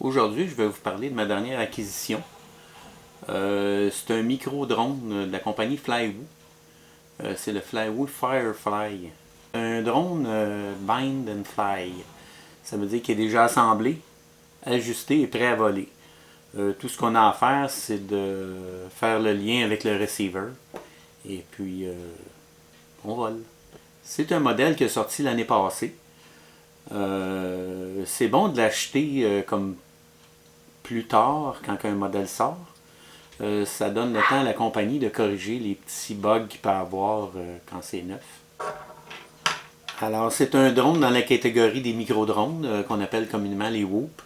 Aujourd'hui, je vais vous parler de ma dernière acquisition. C'est un micro-drone de la compagnie Flywoo. C'est le Flywoo Firefly. Un drone Bind and Fly. Ça veut dire qu'il est déjà assemblé, ajusté et prêt à voler. Tout ce qu'on a à faire, c'est de faire le lien avec le receiver. Et puis, on vole. C'est un modèle qui est sorti l'année passée. C'est bon de l'acheter comme plus tard, quand un modèle sort. Ça donne le temps à la compagnie de corriger les petits bugs qu'il peut avoir quand c'est neuf. Alors, c'est un drone dans la catégorie des micro-drones qu'on appelle communément les Whoop.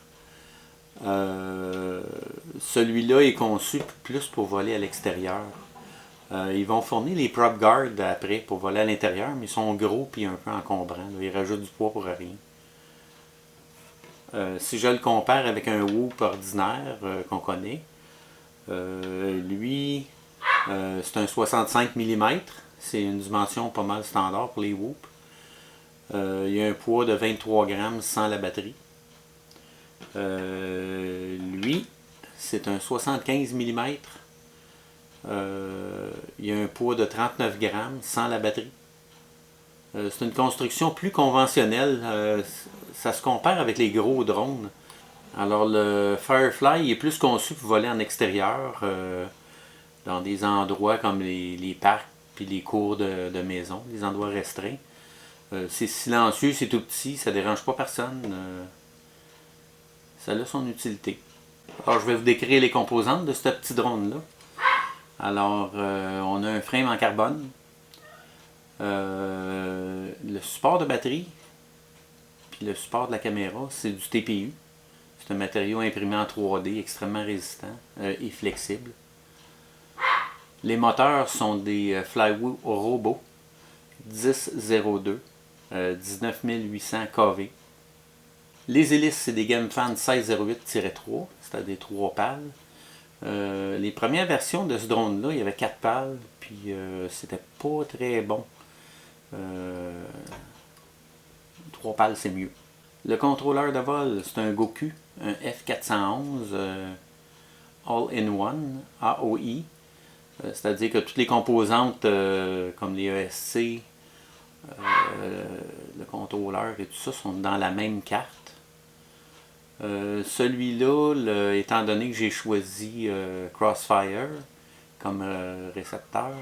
Celui-là est conçu plus pour voler à l'extérieur. Ils vont fournir les prop guards après pour voler à l'intérieur, mais ils sont gros et un peu encombrants. Ils rajoutent du poids pour rien. Si je le compare avec un Whoop ordinaire qu'on connaît, lui, c'est un 65 mm. C'est une dimension pas mal standard pour les Whoop. Il y a un poids de 23 grammes sans la batterie. Lui, c'est un 75 mm. Il y a un poids de 39 grammes sans la batterie. C'est une construction plus conventionnelle. Ça se compare avec les gros drones. Alors le Firefly est plus conçu pour voler en extérieur, dans des endroits comme les parcs puis les cours de maison, des endroits restreints. C'est silencieux, c'est tout petit, ça ne dérange pas personne. Ça a son utilité. Alors je vais vous décrire les composantes de ce petit drone-là. Alors on a un frame en carbone. Le support de batterie puis le support de la caméra, c'est du TPU. C'est un matériau imprimé en 3D extrêmement résistant et flexible. Les moteurs sont des Flywoo Robo 1002 19800 kV. Les hélices, c'est des Gemfan 1608-3, c'est-à-dire 3 pales. Les premières versions de ce drone-là, il y avait 4 pales, puis c'était pas très bon. 3 pales, c'est mieux. Le contrôleur de vol, c'est un Goku, un F411 All-in-One AOI. C'est-à-dire que toutes les composantes comme les ESC, le contrôleur et tout ça sont dans la même carte. Celui-là, étant donné que j'ai choisi Crossfire comme récepteur,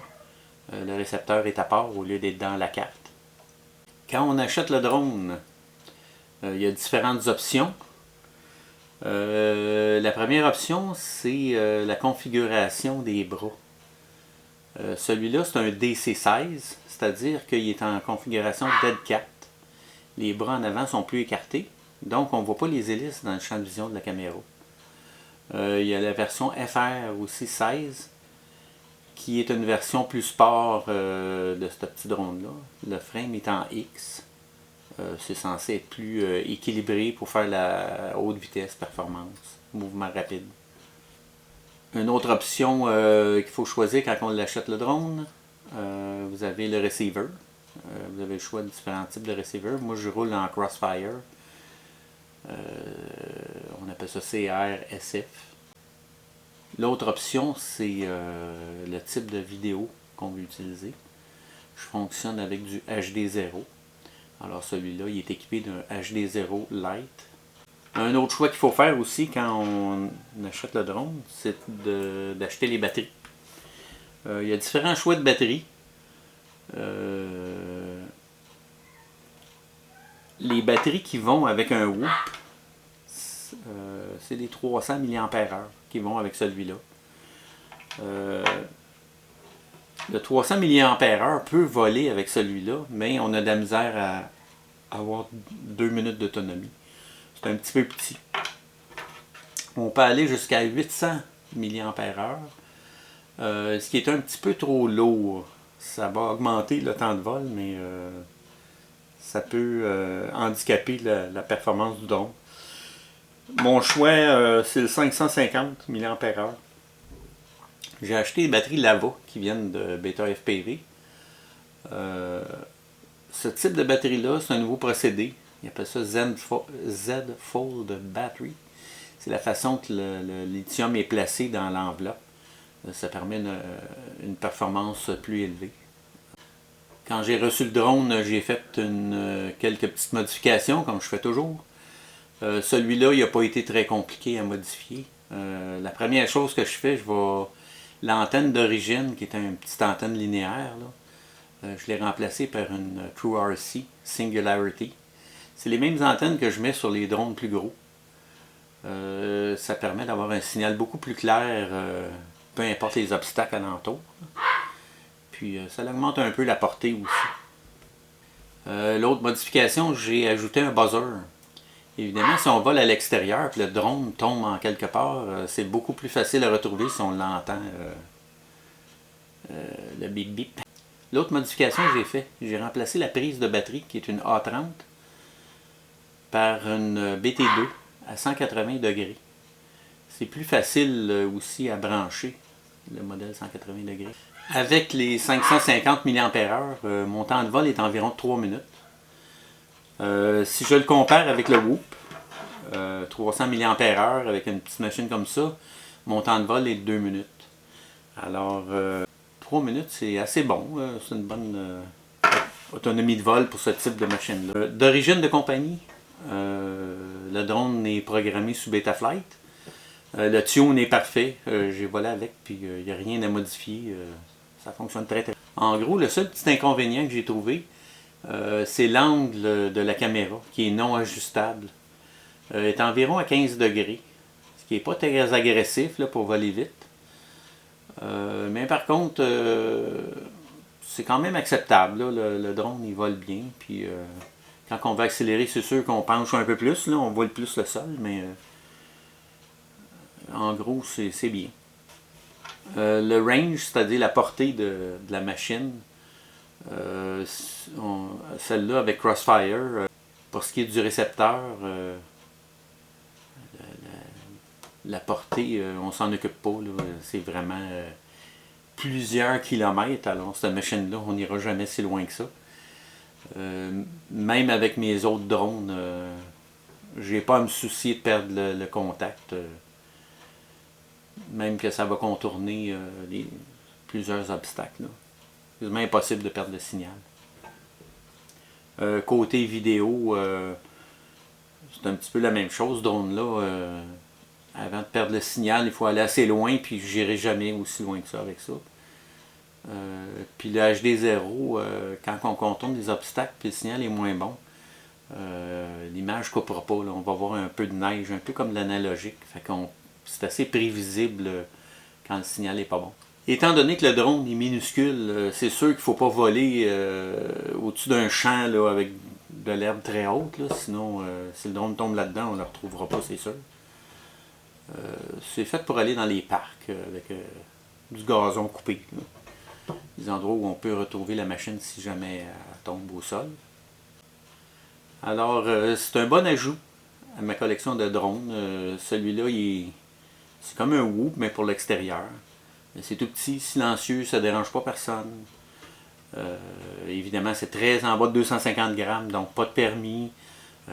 le récepteur est à part au lieu d'être dans la carte. Quand on achète le drone, il y a différentes options. La première option, c'est la configuration des bras. Celui-là, c'est un DC16, c'est-à-dire qu'il est en configuration Dead Cat. Les bras en avant sont plus écartés, donc on ne voit pas les hélices dans le champ de vision de la caméra. Il y a la version FR aussi 16, qui est une version plus sport de ce petit drone-là. Le frame est en X. C'est censé être plus équilibré pour faire la haute vitesse, performance, mouvement rapide. Une autre option qu'il faut choisir quand on l'achète le drone, vous avez le receiver. Vous avez le choix de différents types de receivers. Moi, je roule en Crossfire. On appelle ça CR-SF. L'autre option, c'est le type de vidéo qu'on veut utiliser. Je fonctionne avec du HD0. Alors celui-là, il est équipé d'un HD0 Lite. Un autre choix qu'il faut faire aussi quand on achète le drone, c'est d'acheter les batteries. Il y a différents choix de batteries. Les batteries qui vont avec un Whoop, c'est des 300 mAh qui vont avec celui-là. Le 300 mAh peut voler avec celui-là, mais on a de la misère à avoir 2 minutes d'autonomie. C'est un petit peu petit. On peut aller jusqu'à 800 mAh, ce qui est un petit peu trop lourd. Ça va augmenter le temps de vol, mais ça peut handicaper la performance du drone. Mon choix, c'est le 550 mAh. J'ai acheté des batteries Lava qui viennent de Beta FPV. Ce type de batterie-là, c'est un nouveau procédé. Ils appellent ça Z Fold Battery. c'est la façon que le lithium est placé dans l'enveloppe. Ça permet une performance plus élevée. Quand j'ai reçu le drone, j'ai fait quelques petites modifications, comme je fais toujours. Celui-là, il n'a pas été très compliqué à modifier. La première chose que je fais, l'antenne d'origine, qui est une petite antenne linéaire, là, je l'ai remplacée par une TrueRC Singularity. C'est les mêmes antennes que je mets sur les drones plus gros. Ça permet d'avoir un signal beaucoup plus clair, peu importe les obstacles alentours. Puis ça augmente un peu la portée aussi. L'autre modification, j'ai ajouté un buzzer. Évidemment, si on vole à l'extérieur et le drone tombe en quelque part, c'est beaucoup plus facile à retrouver si on l'entend, le bip bip. L'autre modification que j'ai fait, j'ai remplacé la prise de batterie qui est une A30 par une BT2 à 180 degrés. C'est plus facile aussi à brancher, le modèle 180 degrés. Avec les 550 mAh, mon temps de vol est environ 3 minutes. Si je le compare avec le Whoop, 300 mAh avec une petite machine comme ça, mon temps de vol est de 2 minutes. Alors, 3 minutes, c'est assez bon. C'est une bonne autonomie de vol pour ce type de machine-là. D'origine de compagnie, le drone est programmé sous Betaflight. Le tune est parfait. J'ai volé avec, puis il n'y a rien à modifier. Ça fonctionne très très bien. En gros, le seul petit inconvénient que j'ai trouvé, c'est l'angle de la caméra, qui est non ajustable. Est environ à 15 degrés, ce qui n'est pas très agressif là, pour voler vite. Mais par contre, c'est quand même acceptable. Là. Le drone, il vole bien. Puis quand on va accélérer, c'est sûr qu'on penche un peu plus. Là, on vole plus le sol, mais en gros, c'est bien. Le range, c'est-à-dire la portée de la machine, celle-là avec Crossfire, pour ce qui est du récepteur, la portée, on s'en occupe pas. C'est vraiment plusieurs kilomètres. Alors, cette machine-là, on n'ira jamais si loin que ça. Même avec mes autres drones, j'ai pas à me soucier de perdre le contact. Même que ça va contourner plusieurs obstacles. C'est quasiment impossible de perdre le signal. Côté vidéo, c'est un petit peu la même chose. Ce drone-là, avant de perdre le signal, il faut aller assez loin, puis je n'irai jamais aussi loin que ça avec ça. Puis le HD0, quand on contourne des obstacles, puis le signal est moins bon, l'image ne coupera pas. Là. On va voir un peu de neige, un peu comme l'analogique. C'est assez prévisible quand le signal n'est pas bon. Étant donné que le drone est minuscule, c'est sûr qu'il ne faut pas voler au-dessus d'un champ là, avec de l'herbe très haute. Là, sinon, si le drone tombe là-dedans, on ne le retrouvera pas, c'est sûr. C'est fait pour aller dans les parcs avec du gazon coupé. Là. Des endroits où on peut retrouver la machine si jamais elle tombe au sol. Alors, c'est un bon ajout à ma collection de drones. Celui-là, c'est comme un Whoop, mais pour l'extérieur. C'est tout petit, silencieux, ça ne dérange pas personne. Évidemment, c'est très en bas de 250 grammes, donc pas de permis,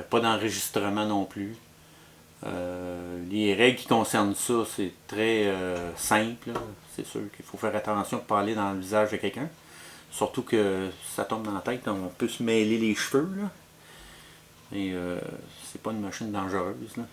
pas d'enregistrement non plus. Les règles qui concernent ça, c'est très simple. C'est sûr qu'il faut faire attention pour ne pas aller dans le visage de quelqu'un. Surtout que si ça tombe dans la tête, on peut se mêler les cheveux. Là. Et c'est pas une machine dangereuse. Là.